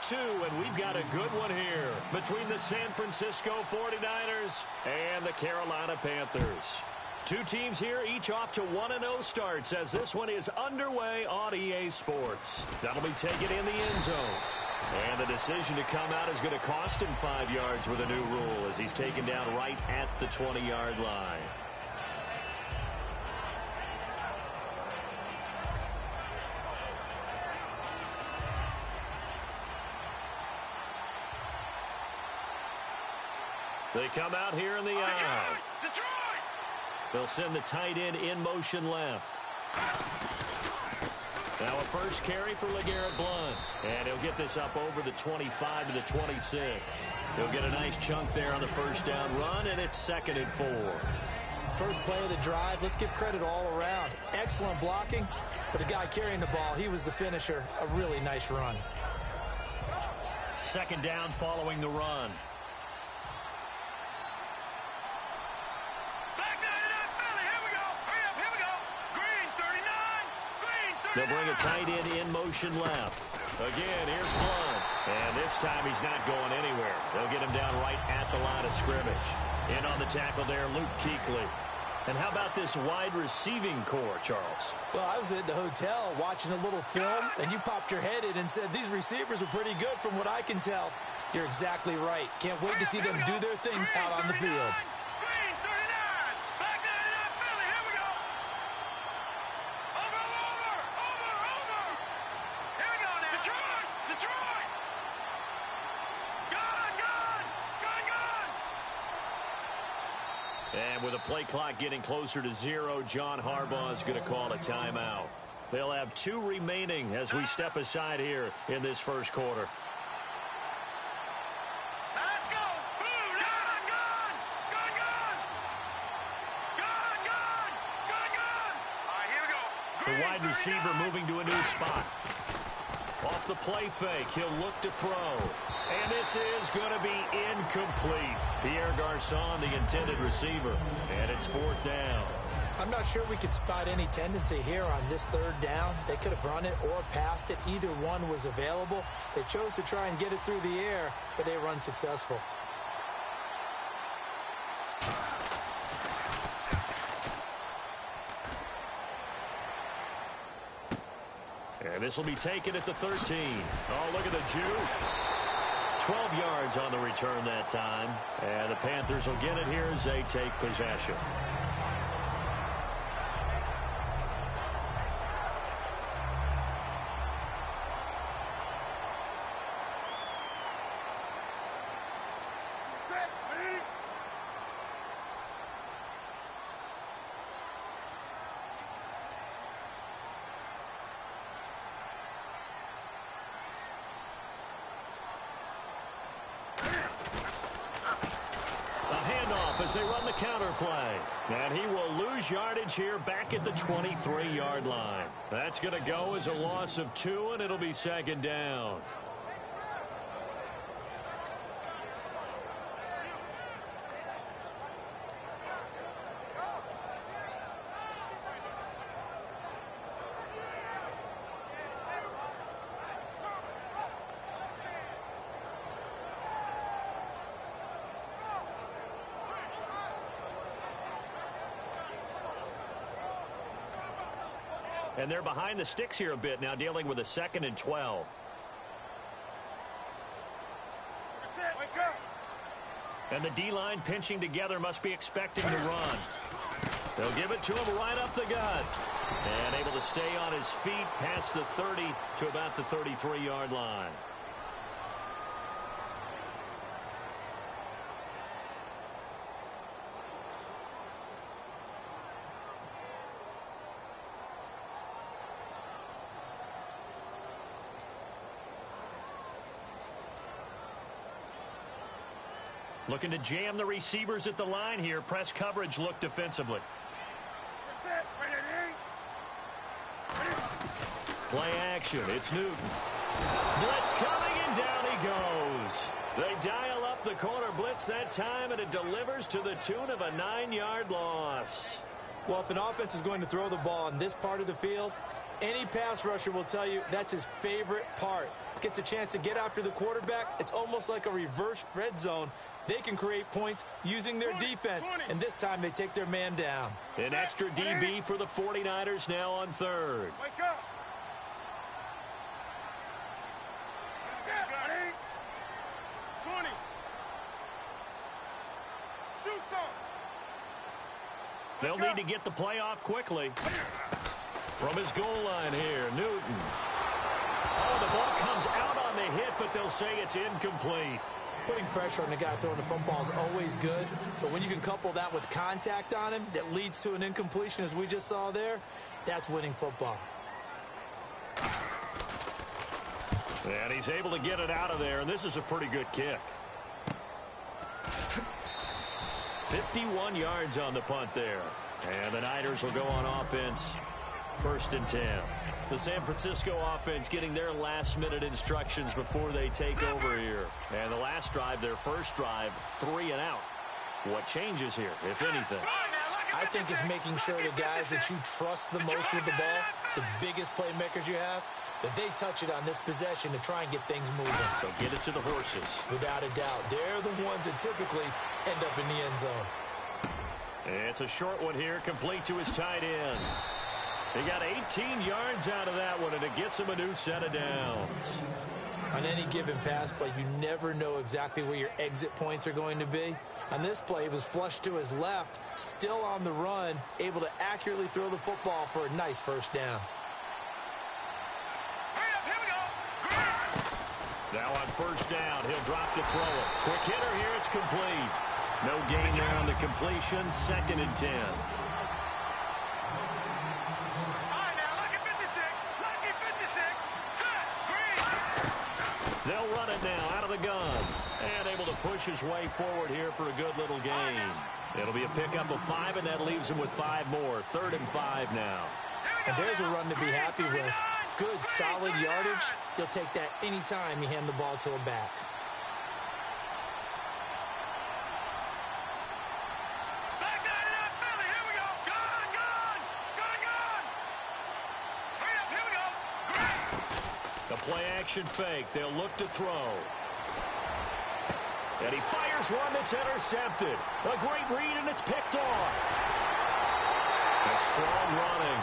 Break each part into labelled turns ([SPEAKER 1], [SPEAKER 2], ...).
[SPEAKER 1] 2, and we've got a good one here between the San Francisco 49ers and the Carolina Panthers. Two teams here, each off to 1-0 starts as this one is underway on EA Sports. That'll be taken in the end zone. And the decision to come out is going to cost him 5 yards with a new rule as he's taken down right at the 20-yard line. They come out here in the eye. They'll send the tight end in motion left. Now a first carry for LeGarrette Blount. And he'll get this up over the 25 to the 26. He'll get a nice chunk there on the first down run, and it's 2nd and 4.
[SPEAKER 2] First play of the drive, let's give credit all around. Excellent blocking, but the guy carrying the ball, he was the finisher. A really nice run.
[SPEAKER 1] 2nd down following the run. They'll bring a tight end in motion left. Again, here's Blount. And this time he's not going anywhere. They'll get him down right at the line of scrimmage. In on the tackle there, Luke Kuechly. And how about this wide receiving core, Charles?
[SPEAKER 2] Well, I was at the hotel watching a little film, and you popped your head in and said these receivers are pretty good from what I can tell. You're exactly right. Can't wait to see them do their thing out on the field.
[SPEAKER 1] And with a play clock getting closer to 0, John Harbaugh is going to call a timeout. They'll have 2 remaining as we step aside here in this first quarter.
[SPEAKER 3] Let's go! All right, here we go.
[SPEAKER 1] The wide receiver moving to a new spot. Off the play fake, he'll look to throw. And this is going to be incomplete. Pierre Garçon, the intended receiver. And it's 4th down.
[SPEAKER 2] I'm not sure we could spot any tendency here on this 3rd down. They could have run it or passed it. Either one was available. They chose to try and get it through the air, but they were unsuccessful.
[SPEAKER 1] And this will be taken at the 13. Oh, look at the juke. 12 yards on the return that time. And the Panthers will get it here as they take possession. As they run the counter play. And he will lose yardage here back at the 23-yard line. That's going to go as a loss of 2, and it'll be 2nd down. And they're behind the sticks here a bit now, dealing with a 2nd and 12. And the D-line pinching together, must be expecting the run. They'll give it to him right up the gut. And able to stay on his feet past the 30 to about the 33-yard line. Looking to jam the receivers at the line here. Press coverage look defensively. Play action. It's Newton. Blitz coming, and down he goes. They dial up the corner blitz that time, and it delivers to the tune of a 9-yard loss.
[SPEAKER 2] Well, if an offense is going to throw the ball in this part of the field, Any pass rusher will tell you that's his favorite part. Gets a chance to get after the quarterback. It's almost like a reverse red zone. They can create points using their defense, and this time they take their man down.
[SPEAKER 1] An extra DB for the 49ers now on third.
[SPEAKER 3] Wake up. 20. Do something.
[SPEAKER 1] They'll need to get the play off quickly. From his goal line here, Newton. Oh, the ball comes out on the hit, but they'll say it's incomplete.
[SPEAKER 2] Putting pressure on the guy throwing the football is always good, but when you can couple that with contact on him that leads to an incompletion, as we just saw there, that's winning football.
[SPEAKER 1] And he's able to get it out of there, and this is a pretty good kick. 51 yards on the punt there. And the Niners will go on offense, 1st and 10. The San Francisco offense getting their last-minute instructions before they take over here. And the last drive, their first drive, 3 and out. What changes here, if anything?
[SPEAKER 2] I think it's making sure the guys that you trust the most with the ball, the biggest playmakers you have, that they touch it on this possession to try and get things moving.
[SPEAKER 1] So get it to the horses.
[SPEAKER 2] Without a doubt. They're the ones that typically end up in the end zone.
[SPEAKER 1] It's a short one here, complete to his tight end. He got 18 yards out of that one, and it gets him a new set of downs.
[SPEAKER 2] On any given pass play, you never know exactly where your exit points are going to be. On this play, he was flushed to his left, still on the run, able to accurately throw the football for a nice first down.
[SPEAKER 1] Now on first down, he'll drop to throw it. Quick hitter here, it's complete. No gain there on the completion, 2nd and 10. They'll run it now out of the gun. And able to push his way forward here for a good little gain. It'll be a pickup of 5, and that leaves him with 5 more. 3rd and 5 now.
[SPEAKER 2] And there's a run to be happy with. Good, solid yardage. You'll take that anytime you hand the ball to a back.
[SPEAKER 1] Play-action fake. They'll look to throw. And he fires one that's intercepted. A great read, and it's picked off. A strong running.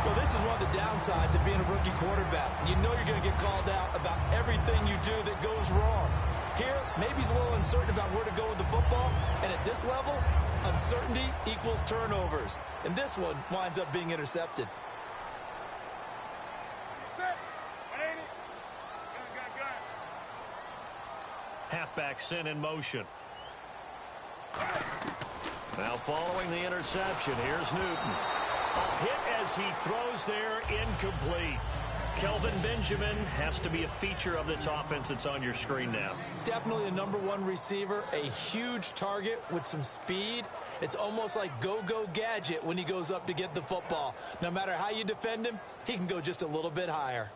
[SPEAKER 2] Well, this is one of the downsides of being a rookie quarterback. You know you're going to get called out about everything you do that goes wrong. Here, maybe he's a little uncertain about where to go with the football. And at this level, uncertainty equals turnovers. And this one winds up being intercepted.
[SPEAKER 1] Halfback sent in motion. Now following the interception, here's Newton. A hit as he throws there, incomplete. Kelvin Benjamin has to be a feature of this offense that's on your screen now.
[SPEAKER 2] Definitely a #1 receiver, a huge target with some speed. It's almost like go-go gadget when he goes up to get the football. No matter how you defend him, he can go just a little bit higher.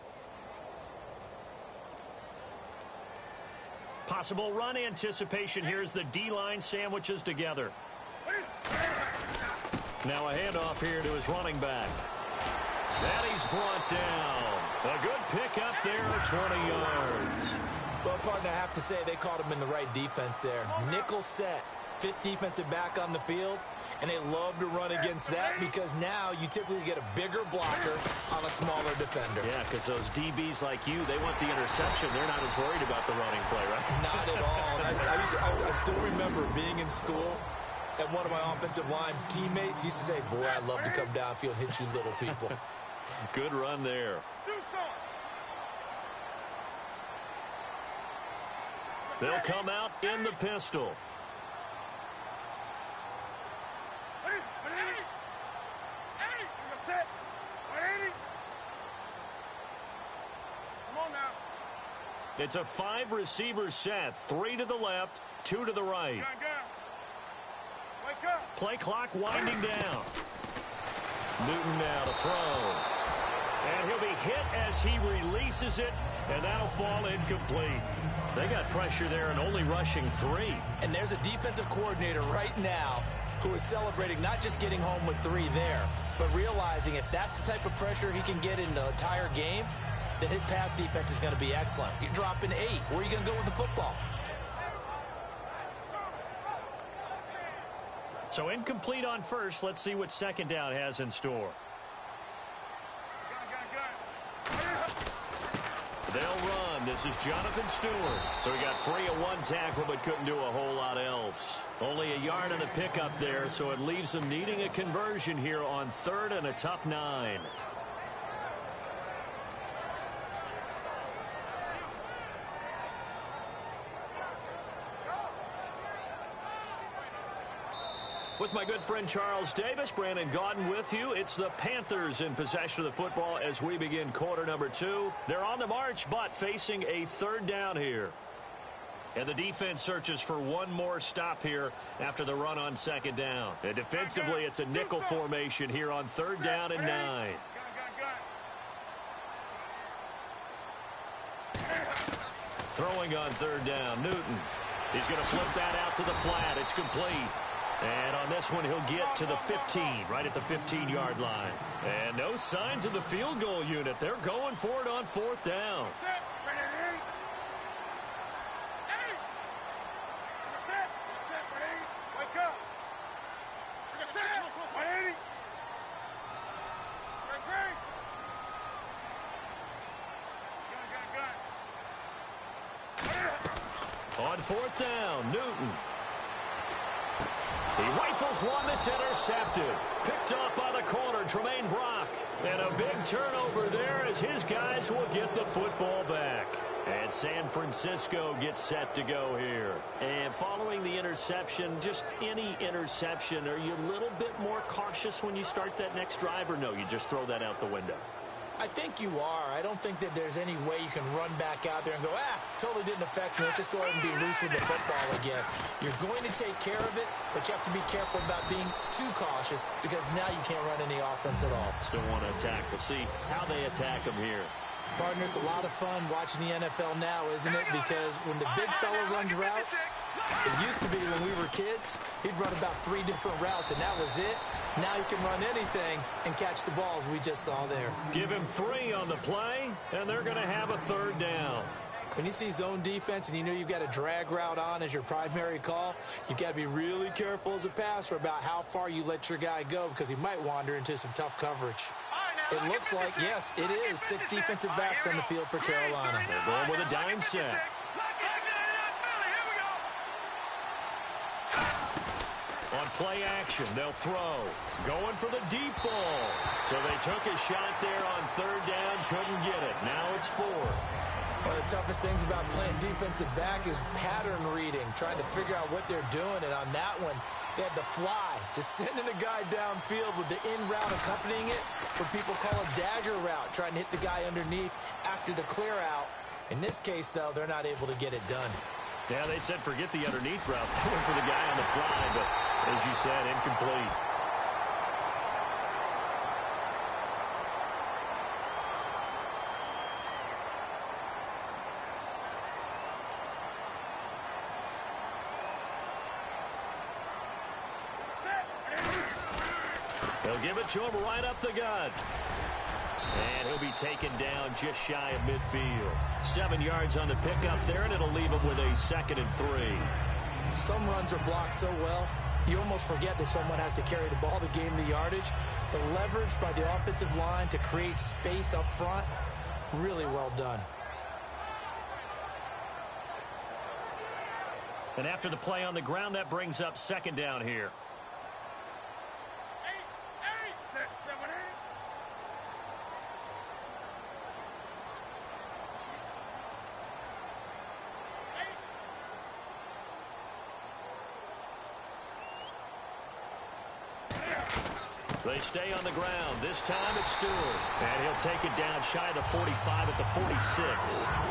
[SPEAKER 1] Possible run anticipation here as the D-line sandwiches together. Now a handoff here to his running back. And he's brought down. A good pickup there, 20 yards.
[SPEAKER 2] Well, partner, I have to say they caught him in the right defense there. Nickel set, fit defensive back on the field, and they love to run against that because now you typically get a bigger blocker on a smaller defender.
[SPEAKER 1] Yeah, because those DBs like you, they want the interception. They're not as worried about the running play, right?
[SPEAKER 2] Not at all. I still remember being in school, and one of my offensive line teammates used to say, boy, I love to come downfield and hit you little people.
[SPEAKER 1] Good run there. They'll come out in the pistol. It's a 5-receiver set. 3 to the left, 2 to the right. Play clock winding down. Newton now to throw. And he'll be hit as he releases it, and that'll fall incomplete. They got pressure there and only rushing 3.
[SPEAKER 2] And there's a defensive coordinator right now who is celebrating not just getting home with 3 there, but realizing if that's the type of pressure he can get in the entire game, then his pass defense is going to be excellent. You're dropping 8. Where are you going to go with the football?
[SPEAKER 1] So incomplete on first. Let's see what second down has in store. They'll run. This is Jonathan Stewart. So he got free of 1 tackle but couldn't do a whole lot else. Only a yard on the pickup there, so it leaves him needing a conversion here on 3rd and a tough 9. With my good friend Charles Davis, Brandon Gaudin with you. It's the Panthers in possession of the football as we begin quarter number 2. They're on the march, but facing a 3rd down here. And the defense searches for one more stop here after the run on 2nd down. And defensively, it's a nickel formation here on 3rd down and 9. Throwing on 3rd down, Newton. He's going to flip that out to the flat. It's complete. And on this one, he'll get to the 15, right at the 15-yard line. And no signs of the field goal unit. They're going for it on 4th down. On 4th down, Newton. He rifles one that's intercepted. Picked up by the corner, Tremaine Brock. And a big turnover there as his guys will get the football back. And San Francisco gets set to go here. And following the interception, just any interception, are you a little bit more cautious when you start that next drive, or no, you just throw that out the window?
[SPEAKER 2] I think you are. I don't think that there's any way you can run back out there and go, totally didn't affect me. Let's just go ahead and be loose with the football again. You're going to take care of it, but you have to be careful about being too cautious because now you can't run any offense at all.
[SPEAKER 1] Still want to attack. We'll see how they attack them here.
[SPEAKER 2] Partner, it's a lot of fun watching the NFL now, isn't it? Because when the big fella runs routes, it used to be when we were kids, he'd run about 3 different routes, and that was it. Now he can run anything and catch the balls we just saw there.
[SPEAKER 1] Give him 3 on the play, and they're going to have a 3rd down.
[SPEAKER 2] When you see zone defense and you know you've got a drag route on as your primary call, you've got to be really careful as a passer about how far you let your guy go because he might wander into some tough coverage. It looks like, yes, it is 6 defensive backs on the field for Carolina.
[SPEAKER 1] They're going with a dime set. On play action, they'll throw. Going for the deep ball. So they took a shot there on 3rd down, couldn't get it. Now it's 4.
[SPEAKER 2] One of the toughest things about playing defensive back is pattern reading, trying to figure out what they're doing. And on that one, they had the fly, just sending a guy downfield with the in route accompanying it, what people call a dagger route, trying to hit the guy underneath after the clear out. In this case, though, they're not able to get it done.
[SPEAKER 1] Yeah, they said forget the underneath route. They went for the guy on the fly, but as you said, incomplete. They'll give it to him right up the gut. And he'll be taken down just shy of midfield. 7 yards on the pickup there, and it'll leave him with a 2nd and 3.
[SPEAKER 2] Some runs are blocked so well, you almost forget that someone has to carry the ball to gain the yardage. The leverage by the offensive line to create space up front, really well done.
[SPEAKER 1] And after the play on the ground, that brings up 2nd down here. They stay on the ground. This time it's Stewart. And he'll take it down shy of the 45 at the 46.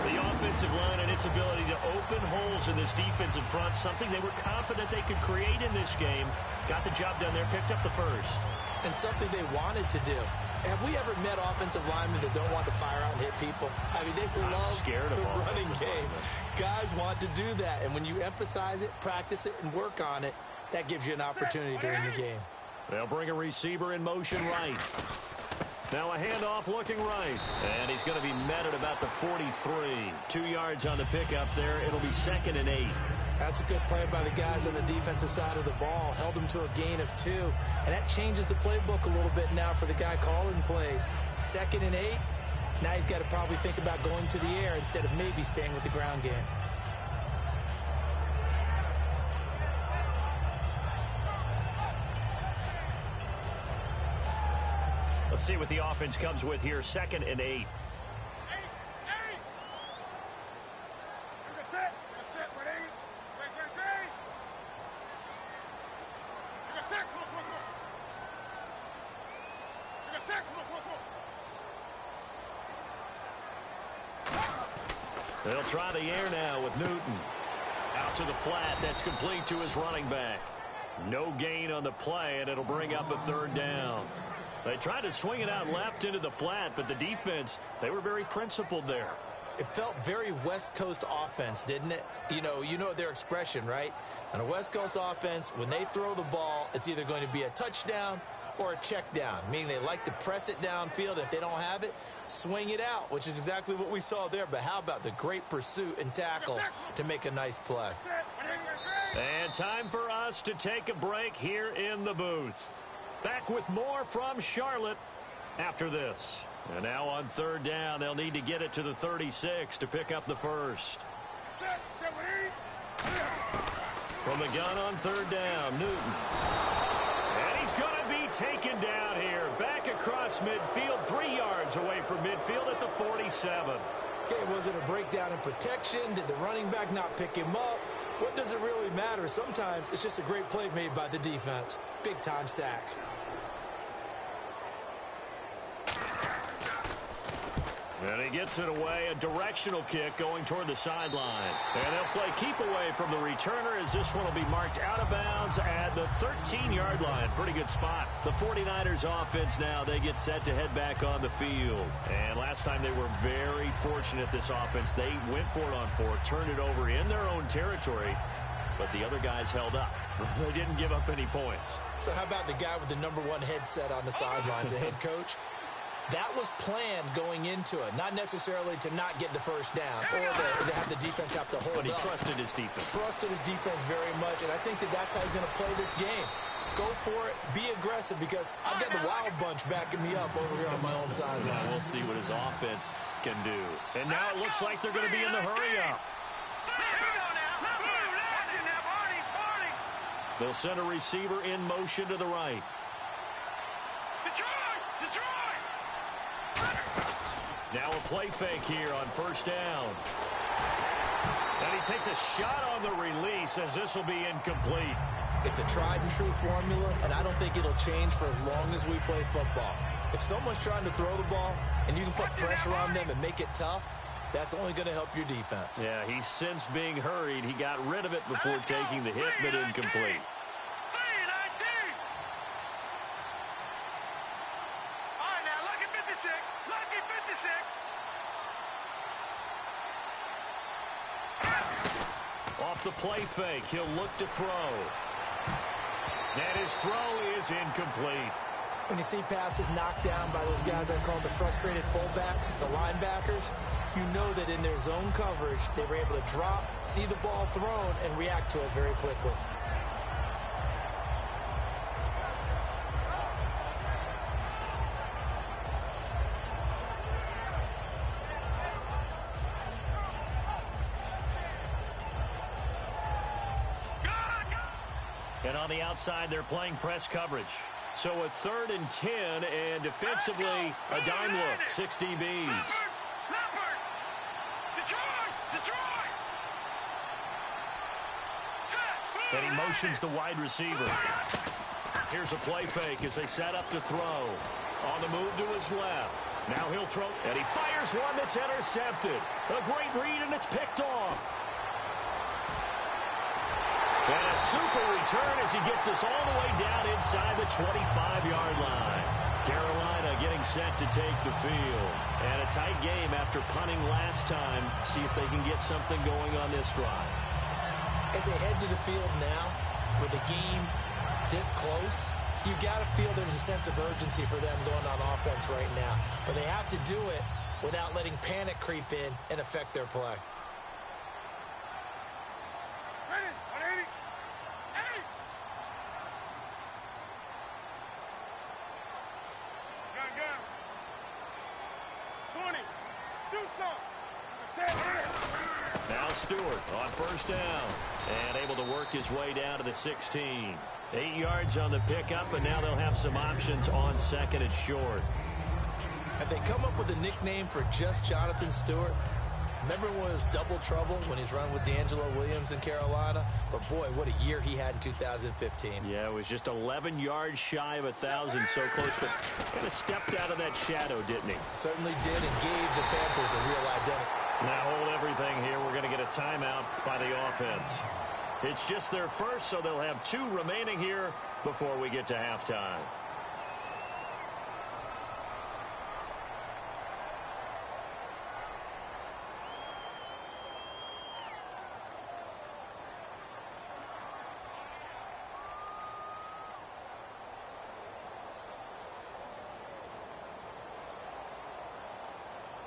[SPEAKER 1] The offensive line and its ability to open holes in this defensive front, something they were confident they could create in this game. Got the job done there, picked up the 1st.
[SPEAKER 2] And something they wanted to do. Have we ever met offensive linemen that don't want to fire out and hit people? I mean, they love the running game. Guys want to do that. And when you emphasize it, practice it, and work on it, that gives you an opportunity during the game.
[SPEAKER 1] They'll bring a receiver in motion right. Now a handoff looking right. And he's going to be met at about the 43. 2 yards on the pickup there. It'll be 2nd and 8.
[SPEAKER 2] That's a good play by the guys on the defensive side of the ball. Held them to a gain of 2. And that changes the playbook a little bit now for the guy calling plays. 2nd and 8. Now he's got to probably think about going to the air instead of maybe staying with the ground game.
[SPEAKER 1] Let's see what the offense comes with here. 2nd and 8. They'll try the air now with Newton. Out to the flat. That's complete to his running back. No gain on the play, and it'll bring up a 3rd down. They tried to swing it out left into the flat, but the defense, they were very principled there.
[SPEAKER 2] It felt very West Coast offense, didn't it? You know their expression, right? On a West Coast offense, when they throw the ball, it's either going to be a touchdown or a check down, meaning they like to press it downfield. If they don't have it, swing it out, which is exactly what we saw there. But how about the great pursuit and tackle to make a nice play?
[SPEAKER 1] And time for us to take a break here in the booth. Back with more from Charlotte after this. And now on 3rd down, they'll need to get it to the 36 to pick up the first. From the gun on 3rd down, Newton. And he's going to be taken down here. Back across midfield, 3 yards away from midfield at the 47.
[SPEAKER 2] Okay, was it a breakdown in protection? Did the running back not pick him up? What does it really matter? Sometimes it's just a great play made by the defense. Big-time sack.
[SPEAKER 1] And he gets it away, a directional kick going toward the sideline. And they'll play keep away from the returner as this one will be marked out of bounds at the 13-yard line. Pretty good spot. The 49ers offense now, they get set to head back on the field. And last time they were very fortunate, this offense. They went for it on 4, turned it over in their own territory, but the other guys held up. They didn't give up any points.
[SPEAKER 2] So how about the guy with the #1 headset on the sidelines, the head coach? That was planned going into it, not necessarily to not get the first down or to have the defense have to hold up.
[SPEAKER 1] But he trusted his defense.
[SPEAKER 2] Trusted his defense very much, and I think that's how he's going to play this game. Go for it, be aggressive, because I've got the wild bunch backing me up over here on my own sideline.
[SPEAKER 1] We'll see what his offense can do. And now it looks like they're going to be in the hurry-up. They'll send a receiver in motion to the right. Now a play fake here on 1st down. And he takes a shot on the release as this will be incomplete.
[SPEAKER 2] It's a tried and true formula, and I don't think it'll change for as long as we play football. If someone's trying to throw the ball and you can put pressure on them and make it tough, that's only going to help your defense.
[SPEAKER 1] Yeah, he's since being hurried. He got rid of it before taking the hit, but incomplete. Off the play fake, he'll look to throw. And his throw is incomplete.
[SPEAKER 2] When you see passes knocked down by those guys I call the frustrated fullbacks, the linebackers, you know that in their zone coverage, they were able to drop, see the ball thrown, and react to it very quickly.
[SPEAKER 1] And on the outside, they're playing press coverage. So a 3rd and 10, and defensively, a dime look. 6 DBs. And he motions the wide receiver. Here's a play fake as they set up to throw. On the move to his left. Now he'll throw, and he fires one that's intercepted. A great read, and it's picked off. And a super return as he gets us all the way down inside the 25-yard line. Carolina getting set to take the field. And a tight game after punting last time. See if they can get something going on this drive.
[SPEAKER 2] As they head to the field now, with the game this close, you got to feel there's a sense of urgency for them going on offense right now. But they have to do it without letting panic creep in and affect their play.
[SPEAKER 3] Ready? 180. Hey! Gun. 20. Do something.
[SPEAKER 1] Now Stewart on first down and able to work his way down to the 16. 8 yards on the pickup, and now they'll have some options on second and short.
[SPEAKER 2] Have they come up with a nickname for just Jonathan Stewart? Remember when it was double trouble when he's running with D'Angelo Williams in Carolina? But boy, what a year he had in 2015.
[SPEAKER 1] Yeah, it was just 11 yards shy of 1,000, so close, but kind of stepped out of that shadow, didn't he?
[SPEAKER 2] Certainly did, and gave the Panthers a real identity.
[SPEAKER 1] Now hold everything here. We're going to get a timeout by the offense. It's just their first, so they'll have 2 remaining here before we get to halftime.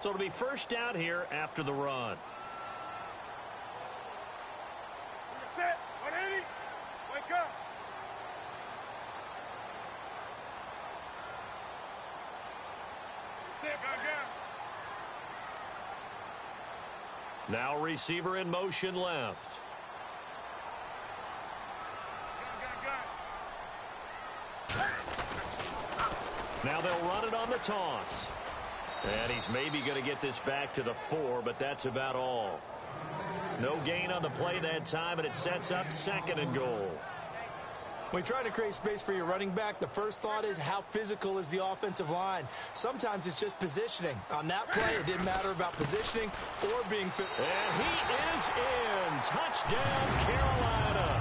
[SPEAKER 1] So it'll be first down here after the run.
[SPEAKER 3] Set. 180. Wake up. Set. Gun.
[SPEAKER 1] Now receiver in motion left.
[SPEAKER 3] Gun.
[SPEAKER 1] Now they'll run it on the toss. And he's maybe going to get this back to the 4, but that's about all. No gain on the play that time, and it sets up second and goal.
[SPEAKER 2] When you're trying to create space for your running back, the first thought is how physical is the offensive line. Sometimes it's just positioning. On that play, it didn't matter about positioning or being fit.
[SPEAKER 1] And he is in. Touchdown, Carolina.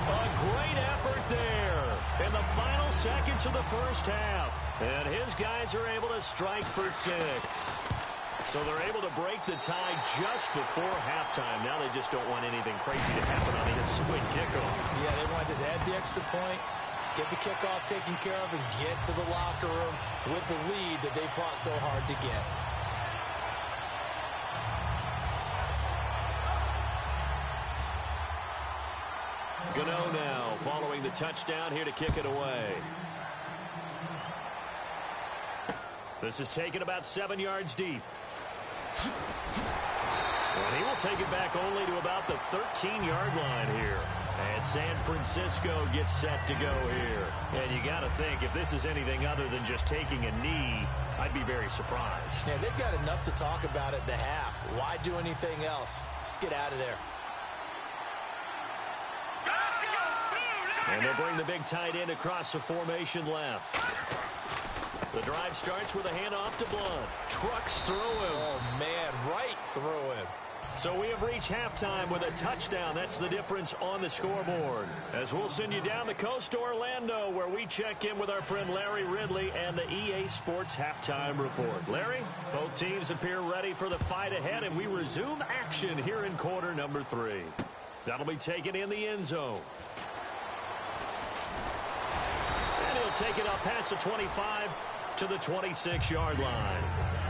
[SPEAKER 1] A great effort there in the final seconds of the first half. And his guys are able to strike for 6. So they're able to break the tie just before halftime. Now they just don't want anything crazy to happen on the ensuing kickoff.
[SPEAKER 2] Yeah, they want to just add the extra point, get the kickoff taken care of, and get to the locker room with the lead that they fought so hard to get.
[SPEAKER 1] Gano now following the touchdown here to kick it away. This is taken about 7 yards deep. And he will take it back only to about the 13-yard line here. And San Francisco gets set to go here. And you got to think, if this is anything other than just taking a knee, I'd be very surprised.
[SPEAKER 2] Yeah, they've got enough to talk about at the half. Why do anything else? Just get out of there.
[SPEAKER 1] And they'll bring the big tight end across the formation left. The drive starts with a handoff to Blunt. Trucks through him.
[SPEAKER 2] Oh, man, right through him.
[SPEAKER 1] So we have reached halftime with a touchdown. That's the difference on the scoreboard. As we'll send you down the coast to Orlando, where we check in with our friend Larry Ridley and the EA Sports Halftime Report. Larry, both teams appear ready for the fight ahead, and we resume action here in quarter number 3. That'll be taken in the end zone. And he'll take it up past the 25 to the 26-yard line.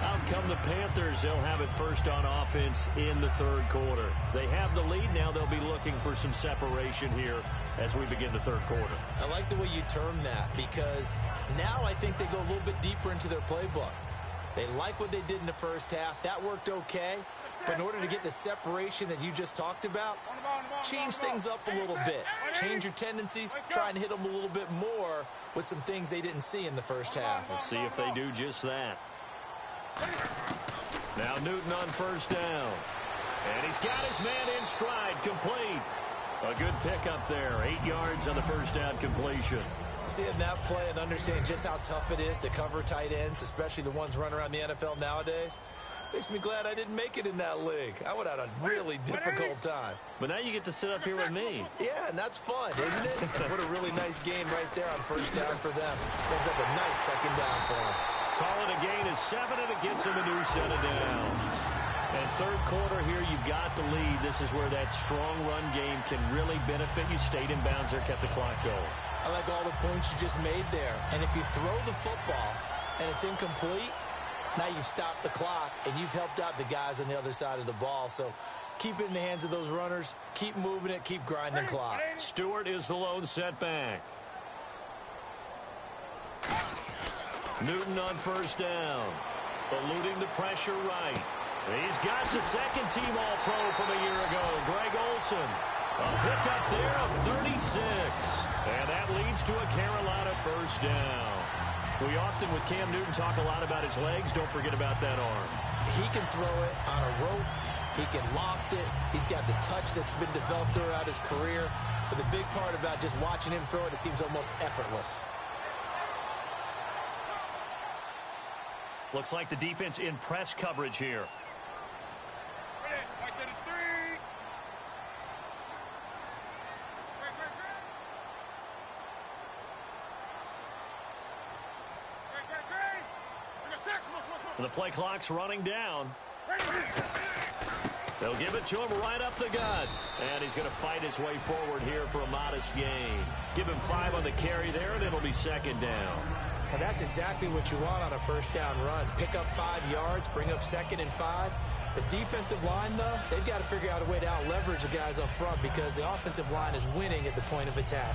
[SPEAKER 1] Out come the Panthers. They'll have it first on offense in the third quarter. They have the lead. Now they'll be looking for some separation here as we begin the third quarter.
[SPEAKER 2] I like the way you term that, because now I think they go a little bit deeper into their playbook. They like what they did in the first half. That worked okay. But in order to get the separation that you just talked about, change things up a little bit. Change your tendencies. Try and hit them a little bit more with some things they didn't see in the first half.
[SPEAKER 1] We'll see if they do just that. Now Newton on first down. And he's got his man in stride, complete. A good pickup there. 8 yards on the first down completion.
[SPEAKER 2] Seeing that play and understanding just how tough it is to cover tight ends, especially the ones running around the NFL nowadays, makes me glad I didn't make it in that league. I would have had a really difficult time.
[SPEAKER 1] But now you get to sit up here with me.
[SPEAKER 2] Yeah, and that's fun, isn't it? What a really nice gain right there on first down for them. Ends up a nice second down for them.
[SPEAKER 1] Call it a gain of 7, and it gets him a new set of downs. And third quarter here, you've got the lead. This is where that strong run game can really benefit you. Stayed in bounds there, kept the clock going.
[SPEAKER 2] I like all the points you just made there. And if you throw the football and it's incomplete, now you've stopped the clock and you've helped out the guys on the other side of the ball. So keep it in the hands of those runners. Keep moving it. Keep grinding clock.
[SPEAKER 1] Stewart is the lone setback. Newton on first down. Eluding the pressure right. He's got the second team All-Pro from a year ago, Greg Olsen. A pickup there of 36. And that leads to a Carolina first down. We often, with Cam Newton, talk a lot about his legs. Don't forget about that arm.
[SPEAKER 2] He can throw it on a rope. He can loft it. He's got the touch that's been developed throughout his career. But the big part about just watching him throw it, it seems almost effortless.
[SPEAKER 1] Looks like the defense in press coverage here. The play clock's running down. They'll give it to him right up the gut. And he's going to fight his way forward here for a modest gain. Give him 5 on the carry there, and it'll be second down.
[SPEAKER 2] And that's exactly what you want on a first down run. Pick up 5 yards, bring up 2nd and 5. The defensive line, though, they've got to figure out a way to out-leverage the guys up front because the offensive line is winning at the point of attack.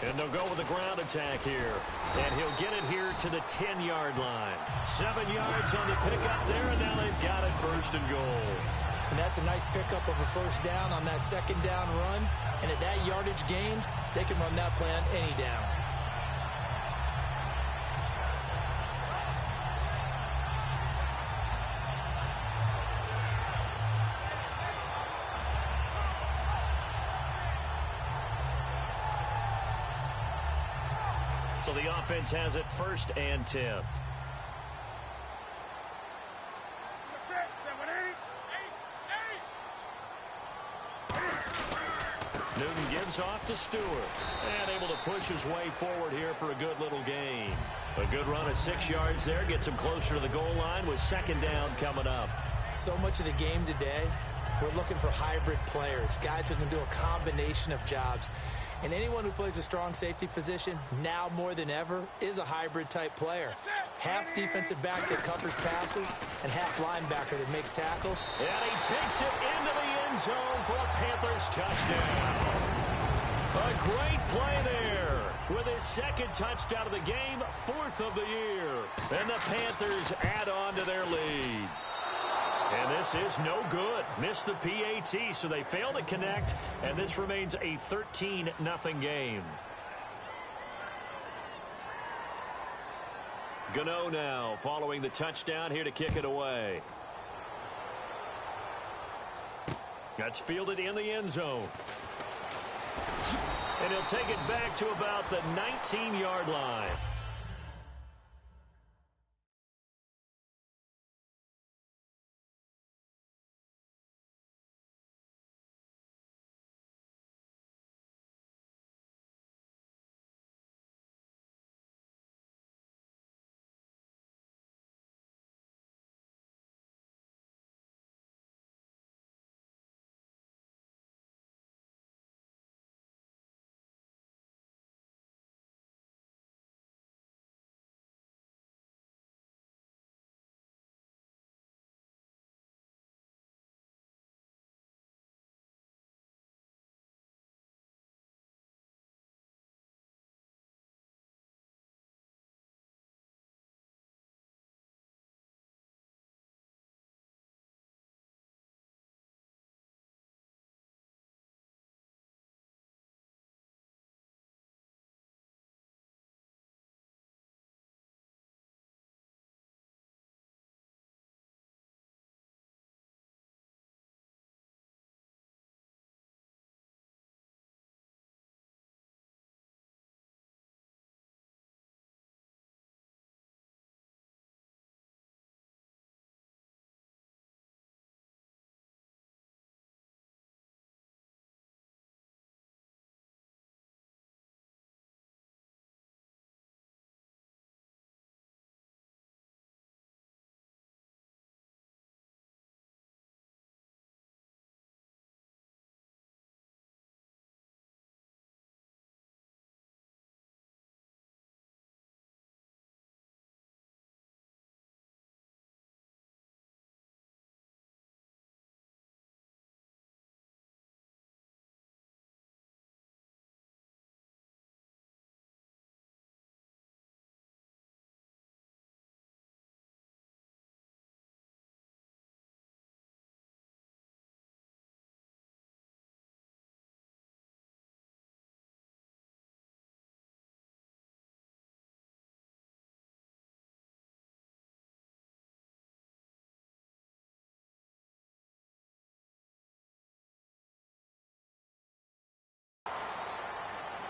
[SPEAKER 1] And they'll go with the ground attack here. And he'll get it here to the 10-yard line. 7 yards on the pickup there, and now they've got it first and goal.
[SPEAKER 2] And that's a nice pickup of a first down on that second down run. And at that yardage gain, they can run that play on any down.
[SPEAKER 1] So the offense has it 1st and 10. Newton gives off to Stewart. And able to push his way forward here for a good little gain. A good run of 6 yards there. Gets him closer to the goal line with second down coming up.
[SPEAKER 2] So much of the game today, we're looking for hybrid players. Guys who can do a combination of jobs. And anyone who plays a strong safety position, now more than ever, is a hybrid-type player. Half defensive back that covers passes, and half linebacker that makes tackles.
[SPEAKER 1] And he takes it into the end zone for a Panthers touchdown. A great play there with his 2nd touchdown of the game, 4th of the year. And the Panthers add on to their lead. And this is no good. Missed the PAT, so they fail to connect, and this remains a 13-0 game. Gano now following the touchdown here to kick it away. That's fielded in the end zone. And he'll take it back to about the 19-yard line.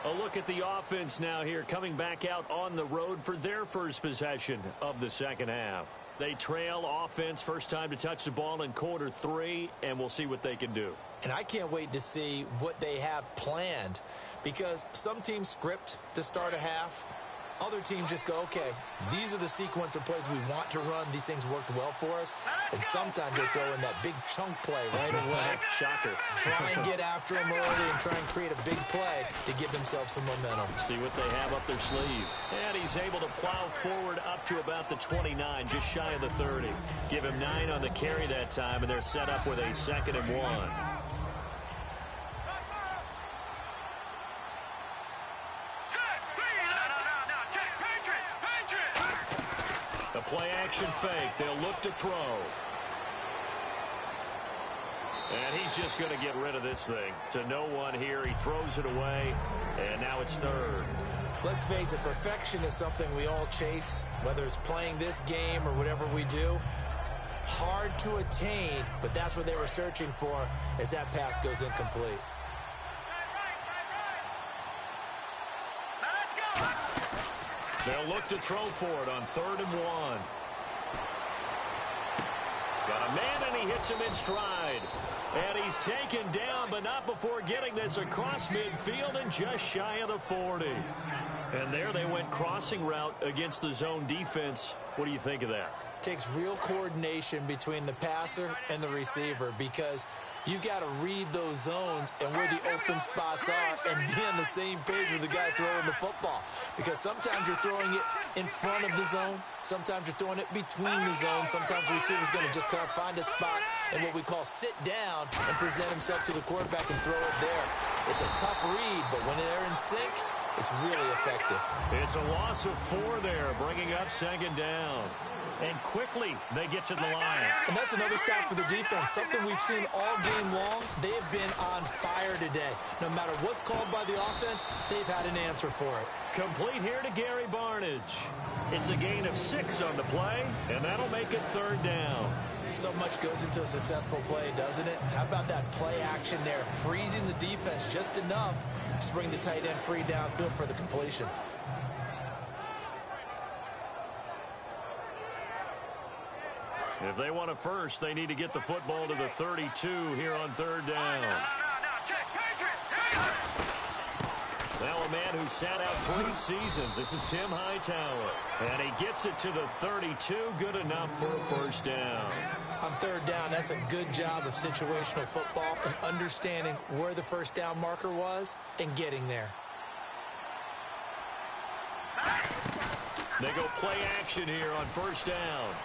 [SPEAKER 1] A look at the offense now here, coming back out on the road for their first possession of the second half. They trail offense, first time to touch the ball in quarter 3, and we'll see what they can do.
[SPEAKER 2] And I can't wait to see what they have planned, because some teams script to start a half. Other teams just go, okay, these are the sequence of plays we want to run. These things worked well for us. And sometimes they throw in that big chunk play right away.
[SPEAKER 1] Shocker.
[SPEAKER 2] Try and get after them early and try and create a big play to give themselves some momentum.
[SPEAKER 1] See what they have up their sleeve. And he's able to plow forward up to about the 29, just shy of the 30. Give him 9 on the carry that time, and they're set up with a 2nd and 1. The play-action fake. They'll look to throw. And he's just going to get rid of this thing. To no one here. He throws it away, and now it's 3rd.
[SPEAKER 2] Let's face it, perfection is something we all chase, whether it's playing this game or whatever we do. Hard to attain, but that's what they were searching for as that pass goes incomplete.
[SPEAKER 1] They'll look to throw for it on 3rd and 1. Got a man, and he hits him in stride. And he's taken down, but not before getting this across midfield and just shy of the 40. And there they went crossing route against the zone defense. What do you think of that?
[SPEAKER 2] Takes real coordination between the passer and the receiver, because you got to read those zones and where the open spots are and be on the same page with the guy throwing the football. Because sometimes you're throwing it in front of the zone. Sometimes you're throwing it between the zones. Sometimes the receiver's going to just kind of find a spot and what we call sit down and present himself to the quarterback and throw it there. It's a tough read, but when they're in sync, it's really effective.
[SPEAKER 1] It's a loss of 4 there, bringing up 2nd down. And quickly, they get to the line.
[SPEAKER 2] And that's another stop for the defense. Something we've seen all game long. They have been on fire today. No matter what's called by the offense, they've had an answer for it.
[SPEAKER 1] Complete here to Gary Barnage. It's a gain of 6 on the play, and that'll make it 3rd down.
[SPEAKER 2] So much goes into a successful play, doesn't it? How about that play action there? Freezing the defense just enough to bring the tight end free downfield for the completion.
[SPEAKER 1] If they want a first, they need to get the football to the 32 here on 3rd down. Now a man who sat out 3 seasons. This is Tim Hightower. And he gets it to the 32. Good enough for a first down.
[SPEAKER 2] On 3rd down, that's a good job of situational football and understanding where the first down marker was and getting there.
[SPEAKER 1] They go play action here on 1st down.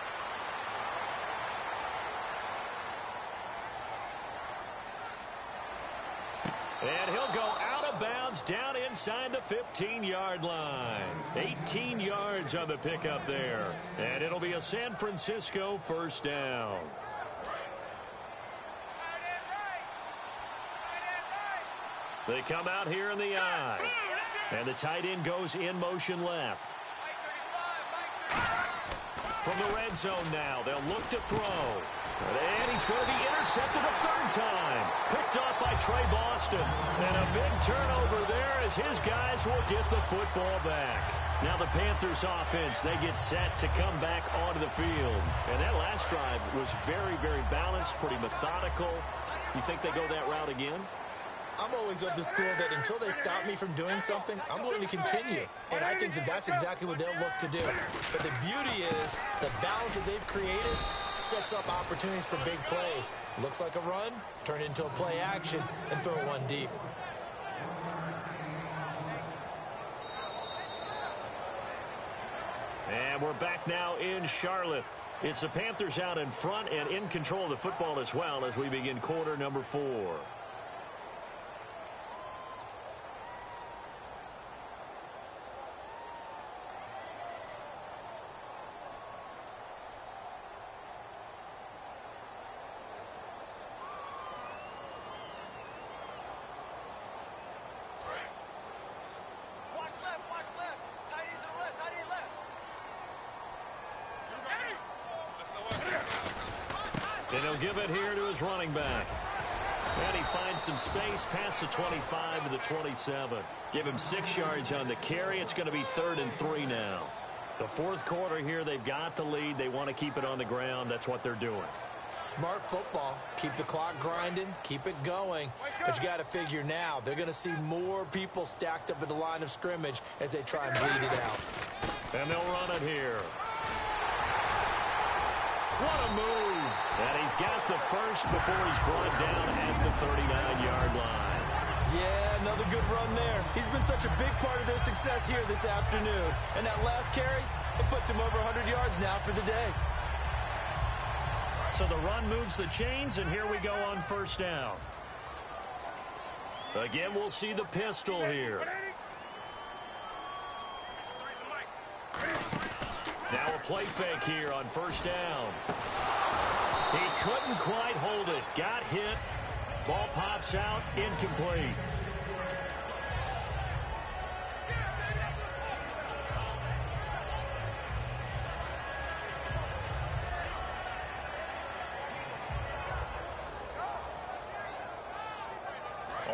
[SPEAKER 1] And he'll go out of bounds down inside the 15-yard line. 18 yards on the pickup there. And it'll be a San Francisco first down. They come out here in the I. And the tight end goes in motion left. From the red zone now, they'll look to throw. And he's going to be intercepted a 3rd time. Picked off by Trey Boston. And a big turnover there as his guys will get the football back. Now the Panthers offense, they get set to come back onto the field. And that last drive was very, very balanced, pretty methodical. You think they go that route again?
[SPEAKER 2] I'm always of the school that until they stop me from doing something, I'm going to continue. And I think that that's exactly what they'll look to do. But the beauty is the balance that they've created sets up opportunities for big plays. Looks like a run, turn it into a play action, and throw one deep.
[SPEAKER 1] And we're back now in Charlotte. It's the Panthers out in front and in control of the football as well as we begin quarter number 4. And he'll give it here to his running back. And he finds some space past the 25 to the 27. Give him 6 yards on the carry. It's going to be 3rd and 3 now. The fourth quarter here, they've got the lead. They want to keep it on the ground. That's what they're doing.
[SPEAKER 2] Smart football. Keep the clock grinding. Keep it going. But you got to figure now, they're going to see more people stacked up at the line of scrimmage as they try and bleed it out.
[SPEAKER 1] And they'll run it here. What a move. And he's got the first before he's brought down at the 39-yard line.
[SPEAKER 2] Yeah, another good run there. He's been such a big part of their success here this afternoon. And that last carry, it puts him over 100 yards now for the day.
[SPEAKER 1] So the run moves the chains, and here we go on first down. Again, we'll see the pistol here. Now a play fake here on first down. He couldn't quite hold it. Got hit. Ball pops out. Incomplete.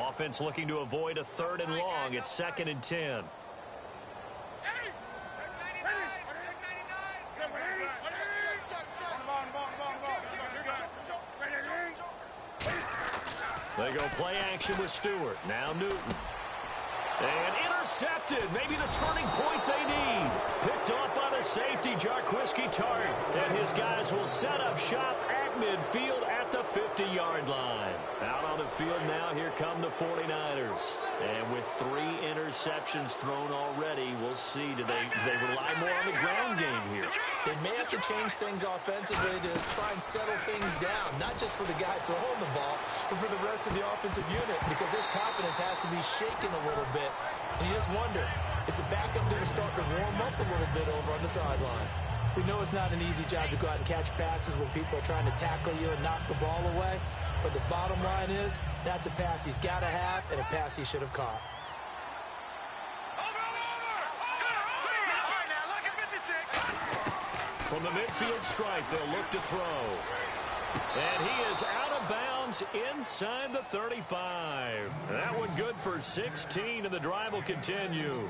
[SPEAKER 1] Offense looking to avoid a 3rd and long. It's 2nd and 10. They go play action with Stewart. Now Newton. And intercepted. Maybe the turning point they need. Picked off by the safety, Jarquiski Tart. And his guys will set up shop at midfield at the 50-yard line. Out on the field now, here come the 49ers. And with 3 interceptions thrown already, we'll see. Do they rely more on the ground game here?
[SPEAKER 2] They may have to change things offensively to try and settle things down, not just for the guy throwing the ball, but for the rest of the offensive unit, because his confidence has to be shaken a little bit. And you just wonder, is the backup going to start to warm up a little bit over on the sideline? We know it's not an easy job to go out and catch passes when people are trying to tackle you and knock the ball away. But the bottom line is, that's a pass he's got to have and a pass he should have caught.
[SPEAKER 1] From the midfield strike, they'll look to throw. And he is out of bounds inside the 35. That one good for 16, and the drive will continue.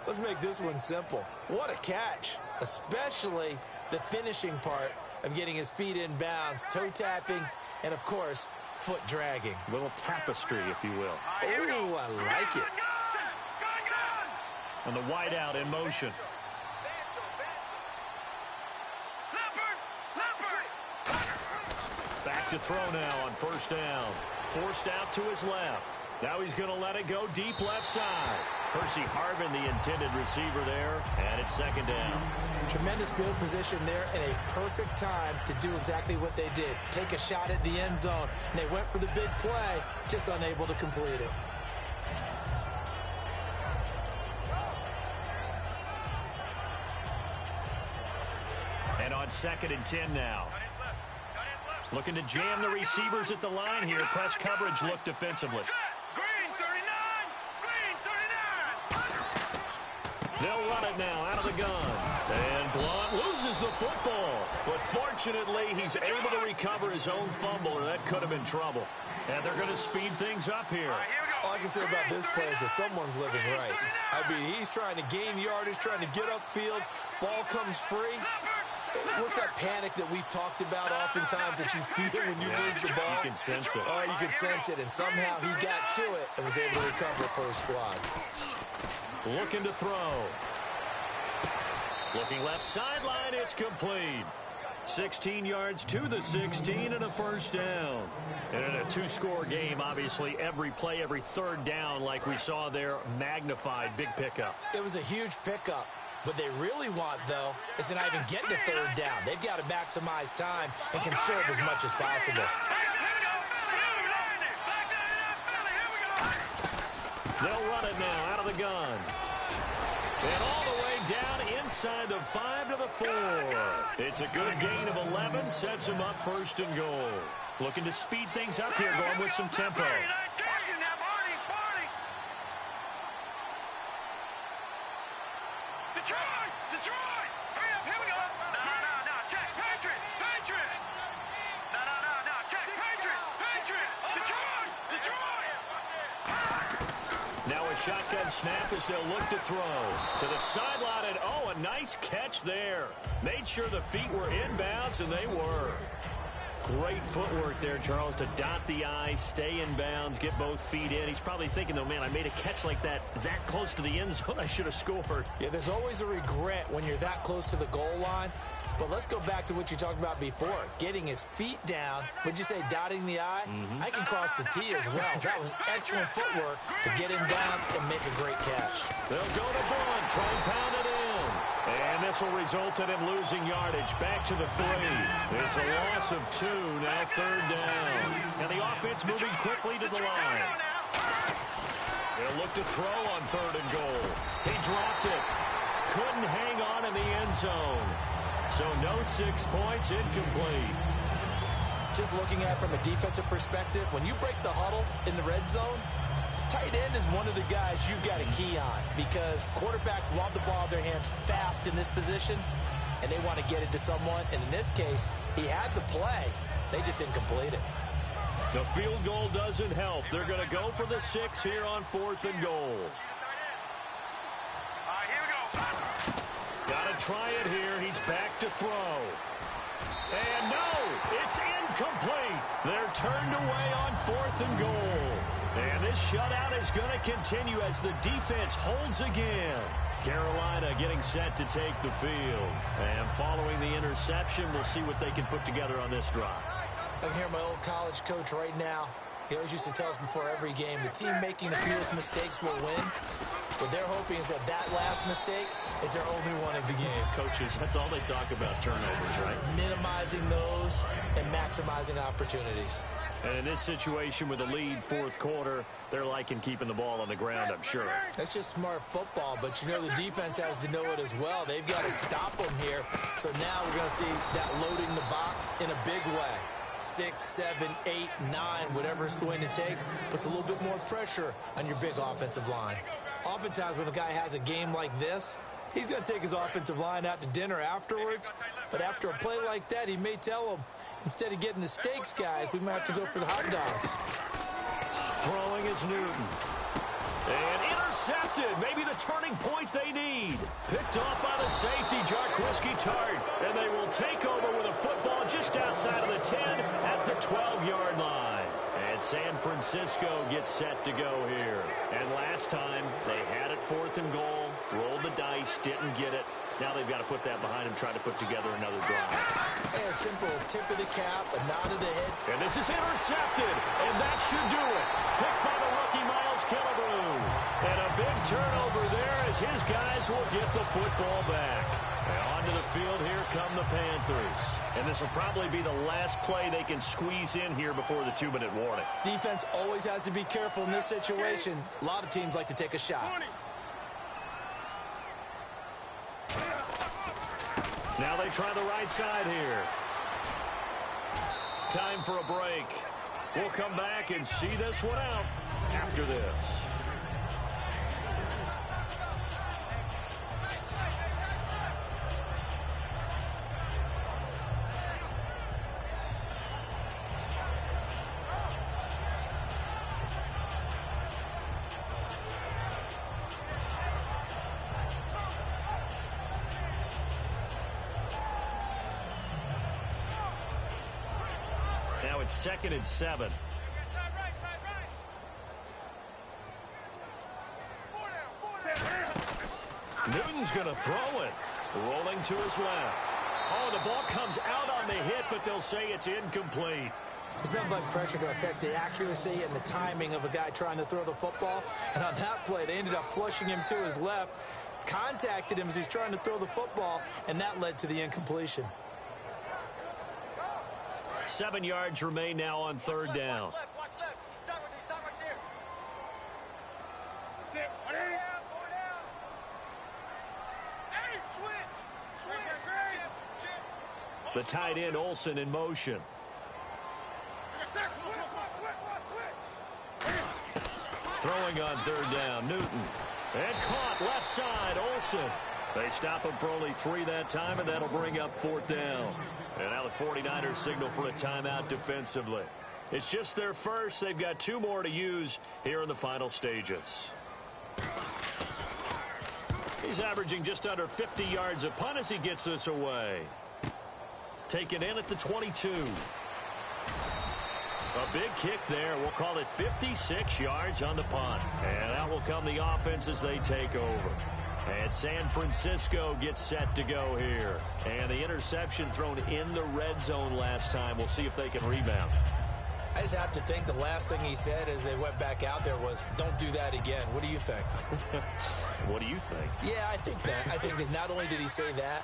[SPEAKER 2] Let's make this one simple. What a catch, especially the finishing part of getting his feet in bounds, toe tapping, and, of course, foot dragging.
[SPEAKER 1] A little tapestry, if you will.
[SPEAKER 2] Oh, I like it.
[SPEAKER 1] And the wideout in motion. Back to throw now on first down. Forced out to his left. Now he's going to let it go deep left side. Percy Harvin, the intended receiver there, and it's 2nd down.
[SPEAKER 2] Tremendous field position there and a perfect time to do exactly what they did. Take a shot at the end zone. And they went for the big play, just unable to complete it.
[SPEAKER 1] And on 2nd and 10 now. Looking to jam the receivers at the line here. Press coverage look defensively. They'll run it now out of the gun. And Blount loses the football. But fortunately, he's able to recover his own fumble, or that could have been trouble. And they're going to speed things up here.
[SPEAKER 2] All I can say about this play is that someone's living right. I mean, he's trying to gain yardage, trying to get upfield. Ball comes free. What's that panic that we've talked about oftentimes that you feel when you lose the ball?
[SPEAKER 1] You can sense it.
[SPEAKER 2] Oh, you can sense it. And somehow he got to it and was able to recover for his squad.
[SPEAKER 1] Looking to throw. Looking left sideline, it's complete. 16 yards to the 16 and a first down. And in a 2-score game, obviously, every play, every 3rd down, like we saw there, magnified, big pickup.
[SPEAKER 2] It was a huge pickup. What they really want, though, is to not even get to 3rd down. They've got to maximize time and conserve as much as possible.
[SPEAKER 1] They'll run it now out of the gun. And all the way down inside the 5 to the 4. It's a good gain of 11, sets him up 1st and goal. Looking to speed things up here, going with some tempo.
[SPEAKER 3] Detroit! Hurry up, here we go! No, check, Patriot! No, check, Patriot! Detroit!
[SPEAKER 1] shotgun snap as they'll look to throw. To the sideline, and oh, a nice catch there. Made sure the feet were inbounds, and they were. Great footwork there, Charles, to dot the I, stay in bounds, get both feet in. He's probably thinking, though, man, I made a catch like that close to the end zone. I should have scored.
[SPEAKER 2] Yeah, there's always a regret when you're that close to the goal line. But let's go back to what you talked about before. Getting his feet down. Would you say dotting the I? I can cross the T as well. That was excellent footwork to get in bounds and make a great catch.
[SPEAKER 1] They'll go to Bond, try and pound it in. And this will result in him losing yardage. Back to the 3. It's a loss of 2, now 3rd down. And the offense moving quickly to the line. They'll look to throw on 3rd and goal. He dropped it. Couldn't hang on in the end zone. So no 6 points, incomplete.
[SPEAKER 2] Just looking at it from a defensive perspective, when you break the huddle in the red zone, tight end is one of the guys you've got a key on because quarterbacks love the ball in their hands fast in this position, and they want to get it to someone. And in this case, he had the play. They just didn't complete it.
[SPEAKER 1] The field goal doesn't help. They're going to go for the 6 here on 4th and goal. Got to try it here. He's back to throw. And no, it's incomplete. They're turned away on 4th and goal. And this shutout is going to continue as the defense holds again. Carolina getting set to take the field. And following the interception, we'll see what they can put together on this drive.
[SPEAKER 2] I can hear my old college coach right now. He always used to tell us before every game, the team making the fewest mistakes will win. What they're hoping is that last mistake is their only one of the game.
[SPEAKER 1] Coaches, that's all they talk about, turnovers, right?
[SPEAKER 2] Minimizing those and maximizing opportunities.
[SPEAKER 1] And in this situation with a lead 4th quarter, they're liking keeping the ball on the ground, I'm sure.
[SPEAKER 2] That's just smart football, but you know the defense has to know it as well. They've got to stop them here. So now we're going to see that loading the box in a big way. 6, 7, 8, 9, whatever it's going to take, puts a little bit more pressure on your big offensive line. Oftentimes when a guy has a game like this, he's going to take his offensive line out to dinner afterwards. But after a play like that, he may tell them, instead of getting the steaks, guys, we might have to go for the hot dogs.
[SPEAKER 1] Throwing is Newton. And intercepted. Maybe the turning point they need. Picked off by the safety, Jarquiski Tart. And they will take over with a football just outside of the 10 at the 12-yard line. And San Francisco gets set to go here. And last time, they had it 4th and goal, rolled the dice, didn't get it. Now they've got to put that behind them, try to put together another drive.
[SPEAKER 2] A simple tip of the cap, a nod of the head.
[SPEAKER 1] And this is intercepted, and that should do it. Picked by the rookie Miles Killebrew. And a big turnover there as his guys will get the football back. And onto the field, here come the Panthers. And this will probably be the last play they can squeeze in here before the 2-minute warning.
[SPEAKER 2] Defense always has to be careful in this situation. A lot of teams like to take a shot.
[SPEAKER 1] Now they try the right side here. Time for a break. We'll come back and see this one out after this. Now it's 2nd and 7. Newton's going to throw it. Rolling to his left. Oh, the ball comes out on the hit, but they'll say it's incomplete.
[SPEAKER 2] There's nothing like pressure to affect the accuracy and the timing of a guy trying to throw the football. And on that play, they ended up flushing him to his left, contacted him as he's trying to throw the football, and that led to the incompletion.
[SPEAKER 1] 7 yards remain now on 3rd down. The tight end, Olsen, in motion. Throwing on 3rd down, Newton. And caught left side, Olsen. They stop him for only 3 that time, and that'll bring up 4th down. And now the 49ers signal for a timeout defensively. It's just their first. They've got 2 more to use here in the final stages. He's averaging just under 50 yards a punt as he gets this away. Taken in at the 22. A big kick there. We'll call it 56 yards on the punt. And out will come the offense as they take over. And San Francisco gets set to go here. And the interception thrown in the red zone last time. We'll see if they can rebound.
[SPEAKER 2] I just have to think the last thing he said as they went back out there was, don't do that again. What do you think?
[SPEAKER 1] What do you think?
[SPEAKER 2] Yeah, I think that. I think that not only did he say that,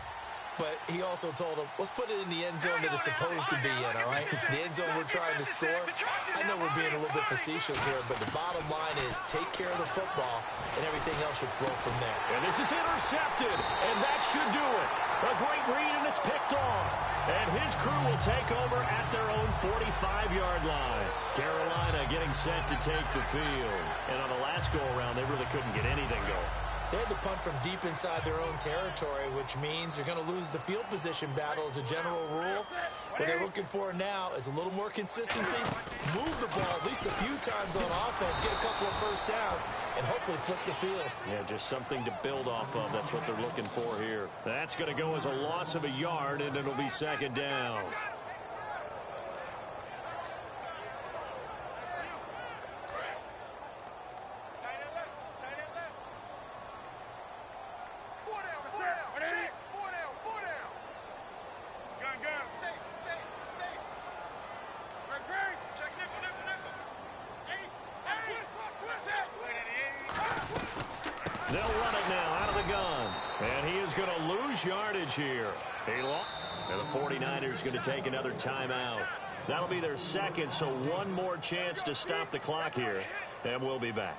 [SPEAKER 2] but he also told him, let's put it in the end zone that it's supposed to be in, all right? The end zone we're trying to score. I know we're being a little bit facetious here, but the bottom line is take care of the football, and everything else should flow from there.
[SPEAKER 1] And this is intercepted, and that should do it. A great read, and it's picked off. And his crew will take over at their own 45-yard line. Carolina getting set to take the field. And on the last go-around, they really couldn't get anything going.
[SPEAKER 2] They had to punt from deep inside their own territory, which means you're going to lose the field position battle as a general rule. What they're looking for now is a little more consistency, move the ball at least a few times on offense, get a couple of first downs, and hopefully flip the field.
[SPEAKER 1] Yeah, just something to build off of. That's what they're looking for here. That's going to go as a loss of a yard, and it'll be second down. They'll run it now out of the gun. And he is going to lose yardage here. And the 49ers going to take another timeout. That'll be their second, so one more chance to stop the clock here. And we'll be back.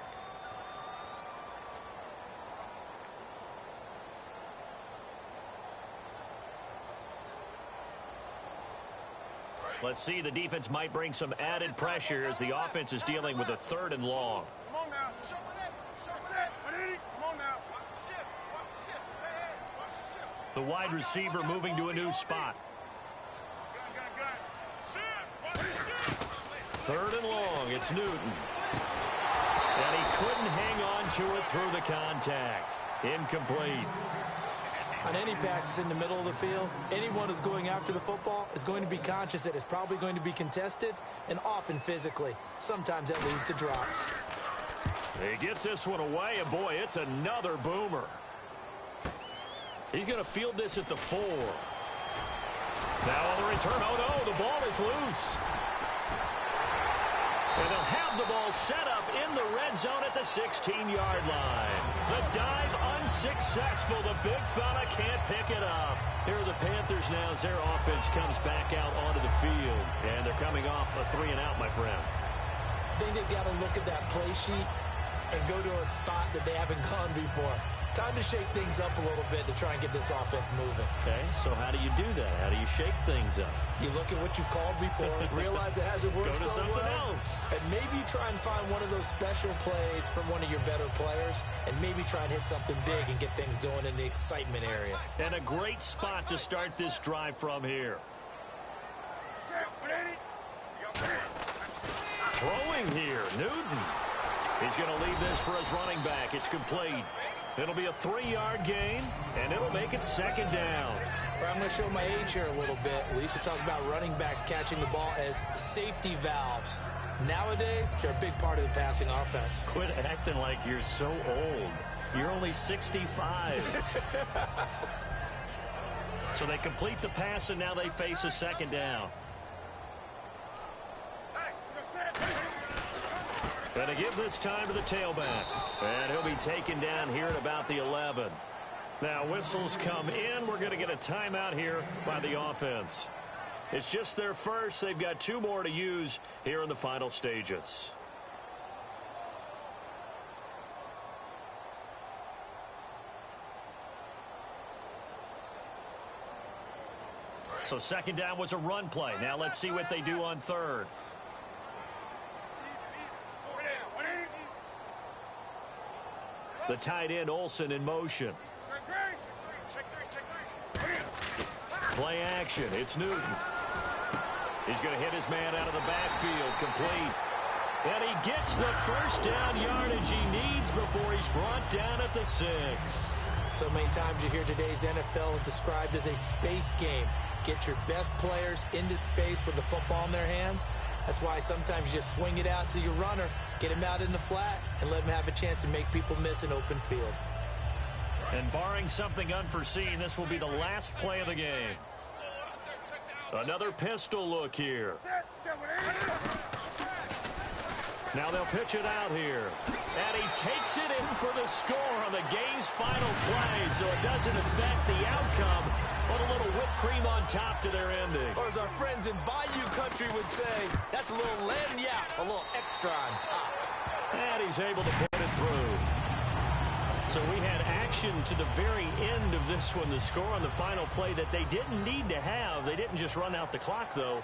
[SPEAKER 1] Let's see, the defense might bring some added pressure as the offense is dealing with a 3rd and long. The wide receiver moving to a new spot. 3rd and long. It's Newton. And he couldn't hang on to it through the contact. Incomplete.
[SPEAKER 2] On any passes in the middle of the field, anyone who's going after the football is going to be conscious that it's probably going to be contested, and often physically. Sometimes that leads to drops.
[SPEAKER 1] He gets this one away, and boy, it's another boomer. He's going to field this at the 4. Now on the return, oh no, the ball is loose. And they'll have the ball set up in the red zone at the 16-yard line. The dive unsuccessful. The big fella can't pick it up. Here are the Panthers now as their offense comes back out onto the field. And they're coming off a 3-and-out, my friend.
[SPEAKER 2] I think they've got to look at that play sheet and go to a spot that they haven't gone before. Time to shake things up a little bit to try and get this offense moving.
[SPEAKER 1] Okay, so how do you do that? How do you shake things up?
[SPEAKER 2] You look at what you've called before, realize it hasn't worked so well. Go to something else. And maybe try and find one of those special plays from one of your better players, and maybe try and hit something big and get things going in the excitement area.
[SPEAKER 1] And a great spot to start this drive from here. Throwing here, Newton. He's going to leave this for his running back. It's complete. It'll be a 3-yard gain, and it'll make it second down.
[SPEAKER 2] I'm going to show my age here a little bit. We used to talk about running backs catching the ball as safety valves. Nowadays, they're a big part of the passing offense.
[SPEAKER 1] Quit acting like you're so old. You're only 65. So they complete the pass, and now they face a second down. Going to give this time to the tailback. And he'll be taken down here at about the 11. Now whistles come in. We're going to get a timeout here by the offense. It's just their first. They've got 2 more to use here in the final stages. So second down was a run play. Now let's see what they do on 3rd. The tight end, Olsen, in motion. Play action. It's Newton. He's going to hit his man out of the backfield. Complete. And he gets the first down yardage he needs before he's brought down at the 6.
[SPEAKER 2] So many times you hear today's NFL described as a space game. Get your best players into space with the football in their hands. That's why sometimes you just swing it out to your runner, get him out in the flat, and let him have a chance to make people miss an open field.
[SPEAKER 1] And barring something unforeseen, this will be the last play of the game. Another pistol look here. Now they'll pitch it out here. And he takes it in for the score on the game's final play, so it doesn't affect the outcome, but a little whipped cream on top to their ending.
[SPEAKER 2] Or as our friends in Bayou Country would say, that's a little lagniappe, a little extra on top.
[SPEAKER 1] And he's able to put it through. So we had action to the very end of this one. The score on the final play that they didn't need to have. They didn't just run out the clock, though.